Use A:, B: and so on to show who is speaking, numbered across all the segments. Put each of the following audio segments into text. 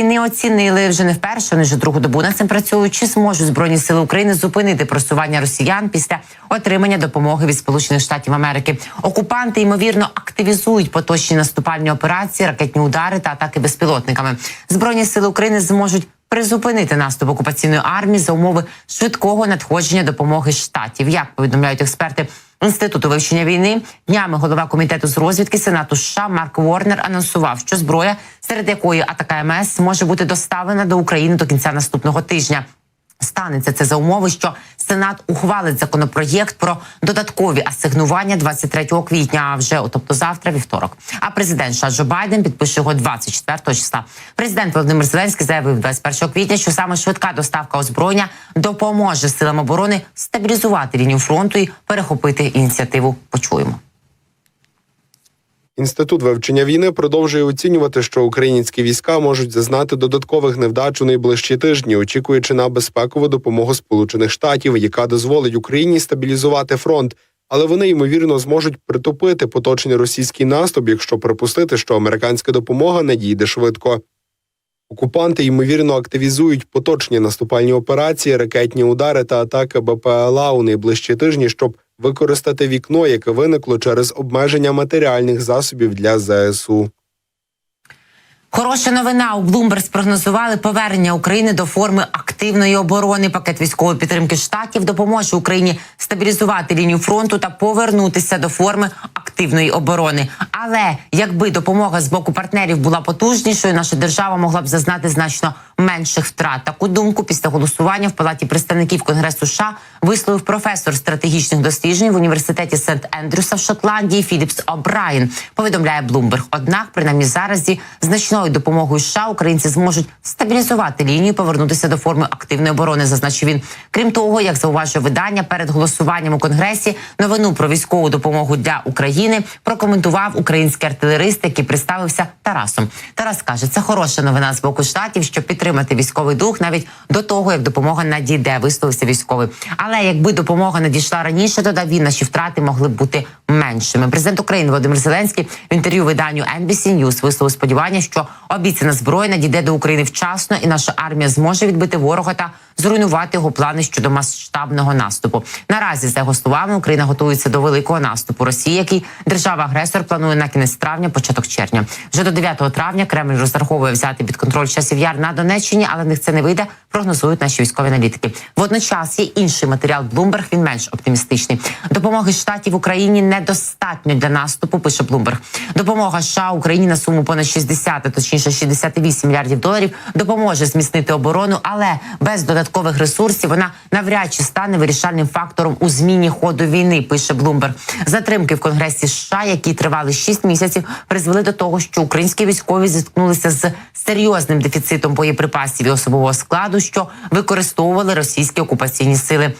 A: Не оцінили вже не вперше, вони вже другу добу над цим працюють, чи зможуть Збройні сили України зупинити просування росіян після отримання допомоги від Сполучених Штатів Америки. Окупанти, ймовірно, активізують поточні наступальні операції, ракетні удари та атаки безпілотниками. Збройні сили України зможуть призупинити наступ окупаційної армії за умови швидкого надходження допомоги штатів. Як повідомляють експерти Інституту вивчення війни, днями голова комітету з розвідки Сенату США Марк Ворнер анонсував, що зброя, серед якої АТАКМС, може бути доставлена до України до кінця наступного тижня. Станеться це за умови, що Сенат ухвалить законопроєкт про додаткові асигнування 23 квітня, а вже, тобто завтра, вівторок. А президент США Джо Байден підпише його 24 числа. Президент Володимир Зеленський заявив 21 квітня, що саме швидка доставка озброєння допоможе силам оборони стабілізувати лінію фронту і перехопити ініціативу. Почуємо.
B: Інститут вивчення війни продовжує оцінювати, що українські війська можуть зазнати додаткових невдач у найближчі тижні, очікуючи на безпекову допомогу Сполучених Штатів, яка дозволить Україні стабілізувати фронт. Але вони, ймовірно, зможуть притупити поточний російський наступ, якщо припустити, що американська допомога надійде швидко. Окупанти, ймовірно, активізують поточні наступальні операції, ракетні удари та атаки БПЛА у найближчі тижні, щоб використати вікно, яке виникло через обмеження матеріальних засобів для ЗСУ.
A: Хороша новина. У Bloomberg спрогнозували повернення України до форми активної оборони. Пакет військової підтримки Штатів допоможе Україні стабілізувати лінію фронту та повернутися до форми активної оборони. Але якби допомога з боку партнерів була потужнішою, наша держава могла б зазнати значно менших втрат. Таку думку після голосування в Палаті представників Конгресу США висловив професор стратегічних досліджень в університеті Сент-Ендрюса в Шотландії Філіпс О'Брайен, повідомляє Bloomberg. Однак, принаймні зараз зі значною допомогою США українці зможуть стабілізувати лінію і повернутися до форми активної оборони, зазначив він. Крім того, як зауважує видання, перед голосуванням у Конгресі новину про військову допомогу для України прокоментував український артилерист, який представився Тарасом. Тарас каже, це хороша новина з боку Штатів, щоб підтримати військовий дух навіть до того, як допомога надійде, висловився військовий. Але якби допомога надійшла раніше, додав він, наші втрати могли б бути меншими. Президент України Володимир Зеленський в інтерв'ю виданню NBC News висловив сподівання, що обіцяна зброя надійде до України вчасно і наша армія зможе відбити ворога та зруйнувати його плани щодо масштабного наступу. Наразі, за його словами, Україна готується до великого наступу Росії, який держава-агресор планує на кінець травня, початок червня. Вже до 9 травня Кремль розраховує взяти під контроль Часів Яр на Донеччині, але в них це не вийде, прогнозують наші військові аналітики. Водночас є інший матеріал Bloomberg, він менш оптимістичний. Допомоги Штатів Україні недостатньо для наступу, пише Bloomberg. Допомога США Україні на суму понад 60, точніше 68 мільярдів доларів допоможе зміцнити оборону, але без додаткових ресурсів вона навряд чи стане вирішальним фактором у зміні ходу війни, пише Bloomberg. Затримки в Конгресі США, які тривали 6 місяців, призвели до того, що українські військові зіткнулися з серйозним дефіцитом боєприпасів і особового складу, що використовували російські окупаційні сили.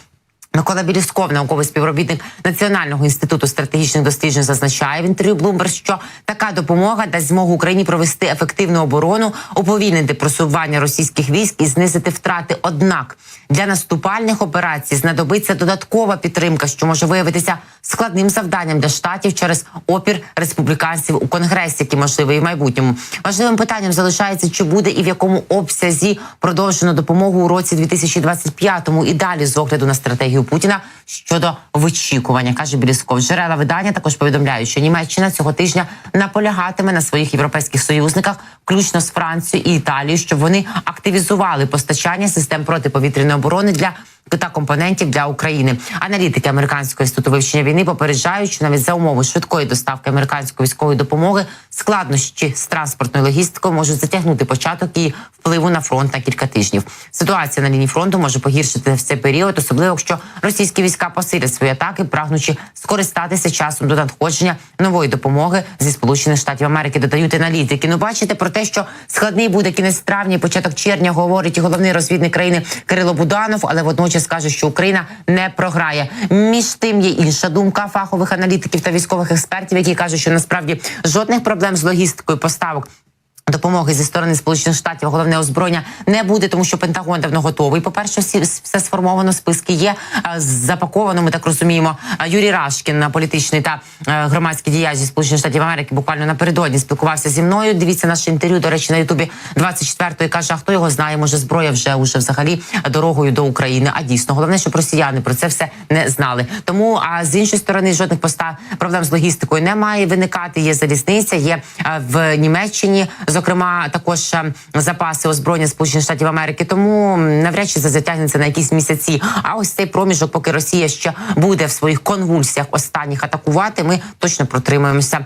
A: Микола Білісков, науковий співробітник Національного інституту стратегічних досліджень, зазначає в інтерв'ю Bloomberg, що така допомога дасть змогу Україні провести ефективну оборону, уповільнити просування російських військ і знизити втрати. Однак для наступальних операцій знадобиться додаткова підтримка, що може виявитися складним завданням для Штатів через опір республіканців у Конгресі, який можливий і в майбутньому. Важливим питанням залишається, чи буде і в якому обсязі продовжено допомогу у році 2025-му і далі з огляду на стратегію Путіна щодо вичікування, каже Білісков. Джерела видання також повідомляють, що Німеччина цього тижня наполягатиме на своїх європейських союзниках, включно з Францією і Італією, щоб вони активізували постачання систем протиповітряної оборони та компонентів для України. Аналітики Американського інституту вивчення війни попереджають, що навіть за умови швидкої доставки американської військової допомоги складнощі з транспортною логістикою можуть затягнути початок її впливу на фронт на кілька тижнів. Ситуація на лінії фронту може погіршити в цей період, особливо якщо російські війська посилять свої атаки, прагнучи скористатися часом до надходження нової допомоги зі Сполучених Штатів Америки, додають аналітики. Ну, бачите, про те, що складний буде кінець травня і початок червня, говорить і головний розвідник країни Кирило Буданов, але водночас каже, що Україна не програє. Між тим є інша думка фахових аналітиків та військових експертів, які кажуть, що насправді жодних проблем з логістикою поставок допомоги зі сторони Сполучених Штатів, головне озброєння не буде, тому що Пентагон давно готовий. По-перше, все сформовано, списки є, запаковано, ми так розуміємо. Юрій Рашкін, політичний та громадський діяч зі Сполучених Штатів Америки, буквально напередодні спілкувався зі мною. Дивіться наше інтерв'ю, до речі, на Ютубі 24-ї, каже, а хто його знає, може зброя вже взагалі дорогою до України. А дійсно, головне, щоб росіяни про це все не знали. Тому, а з іншої сторони, жодних проблем з логістикою не має виникати. Є залізниця, є в Німеччині, зокрема, також запаси озброєння Сполучених Штатів Америки. Тому навряд чи це затягнеться на якісь місяці. А ось цей проміжок, поки Росія ще буде в своїх конвульсіях останніх атакувати, ми точно протримаємося.